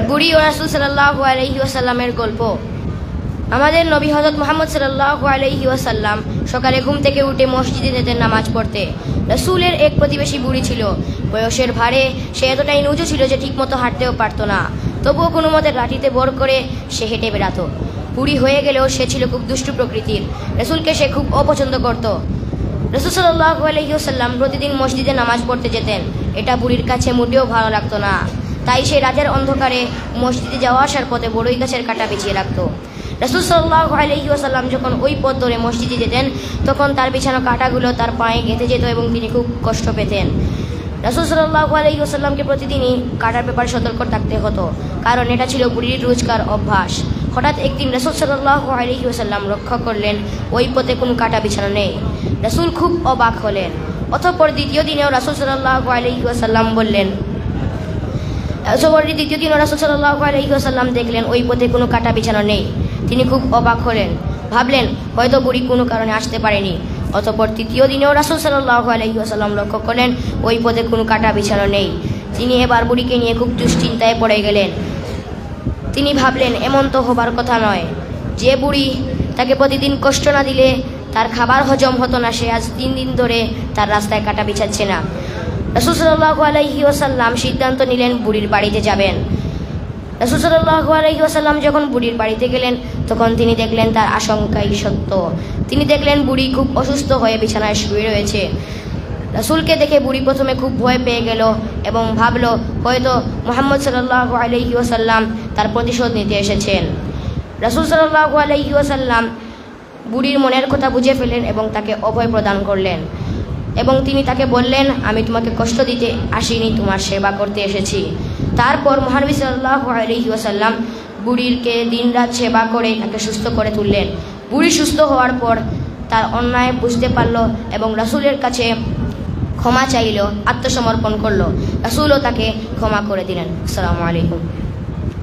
বুড়ি ও রাসূল সাল্লাল্লাহু আলাইহি ওয়াসাল্লামের গল্প। আমাদের নবী হযরত মুহাম্মদ সাল্লাল্লাহু আলাইহি ওয়াসাল্লাম সকালে ঘুম থেকে উঠে মসজিদে যেতেন নামাজ পড়তে। রাসূলের এক প্রতিবেশী বুড়ি ছিল। বয়সের ভারে সে এতটাই নুজু ছিল যে ঠিকমতো হাঁটতেও পারত না। তবুও কোনো মতে লাঠিতে ভর করে সে হেঁটে বেড়াতো। বুড়ি হয়ে গেলেও সে ছিল খুব দুষ্টু প্রকৃতির। রাসূলকে সে খুব অপছন্দ করত। রাসূল সাল্লাল্লাহু আলাইহি ওয়াসাল্লাম প্রতিদিন মসজিদে নামাজ পড়তে যেতেন। এটা বুড়ির কাছে মোটেও ভালো লাগতো না। তাই সে রাতের অন্ধকারে মসজিদে যাওয়া আসার পথে বড়ই গাছের কাঁটা বিছিয়ে রাখত। রাসূল সাল্লাল্লাহু আলাইহি ওয়াসাল্লাম যখন ওই পথ ধরে মসজিদে যেতেন তখন তার বিছানো কাঁটাগুলো তার পায়ে গেঁথে যেত এবং তিনি খুব কষ্ট পেতেন। রাসূল সাল্লাল্লাহু আলাইহি ওয়াসাল্লামকে প্রতিদিনই কাঁটার ব্যাপারে সতর্ক থাকতে হতো, কারণ এটা ছিল বুড়ির রোজকার অভ্যাস। হঠাৎ একদিন রাসূল সাল্লাল্লাহু আলাইহি ওয়াসাল্লাম লক্ষ্য করলেন ওই পথে কোনো কাঁটা বিছানো নেই। রাসূল খুব অবাক হলেন। অতঃপর দ্বিতীয় দিনেও রাসূল সাল্লাল্লাহু আলাইহি ওয়াসাল্লাম দেখলেন ওই পথে কোনো কাঁটা বিছানো নেই। তিনি খুব অবাক হলেন, ভাবলেন হয়তো বুড়ি কোনো কারণে আসতে পারেনি। অতঃপর তৃতীয় দিনেও রাসূল সাল্লাল্লাহু আলাইহি ওয়াসাল্লাম লক্ষ্য করলেন ওই পথে কোনো কাঁটা বিছানো নেই। তিনি এবার বুড়িকে নিয়ে খুব দুশ্চিন্তায় পড়ে গেলেন। তিনি ভাবলেন এমন তো হবার কথা নয়। যে বুড়ি তাকে প্রতিদিন কষ্ট না দিলে তার খাবার হজম হতো না, সে আজ 3 দিন ধরে তার রাস্তায় কাঁটা বিছাচ্ছে না। রাসূল সাল্লাল্লাহু আলাইহি ওয়াসাল্লাম সিদ্ধান্ত নিলেন বুড়ির বাড়িতে যাবেন। রাসূল সাল্লাল্লাহু আলাইহি ওয়াসাল্লাম যখন বুড়ির বাড়িতে গেলেন তখন তিনি দেখলেন তার আশঙ্কাই সত্য। তিনি দেখলেন বুড়ি খুব অসুস্থ হয়ে বিছানায় শুয়ে রয়েছে। রাসূলকে দেখে বুড়ি প্রথমে খুব ভয় পেয়ে গেল এবং ভাবল হয়তো মুহাম্মদ সাল্লাল্লাহু আলাইহি ওয়াসাল্লাম তার প্রতিশোধ নিতে এসেছেন। রাসূল সাল্লাল্লাহু আলাইহি ওয়াসাল্লাম বুড়ির মনের কথা বুঝে ফেলেন এবং তাকে অভয় প্রদান করলেন এবং তিনি তাকে বললেন, আমি তোমাকে কষ্ট দিতে আসিনি, তোমার সেবা করতে এসেছি। তারপর মহানবী সাল্লাল্লাহু আলাইহি ওয়াসাল্লাম বুড়িরকে দিনরাত সেবা করে তাকে সুস্থ করে তুললেন। বুড়ি সুস্থ হওয়ার পর তার অন্যায় বুঝতে পারল এবং রাসূলের কাছে ক্ষমা চাইল, আত্মসমর্পণ করল। রাসূলও তাকে ক্ষমা করে দিলেন। আসসালামু আলাইকুম।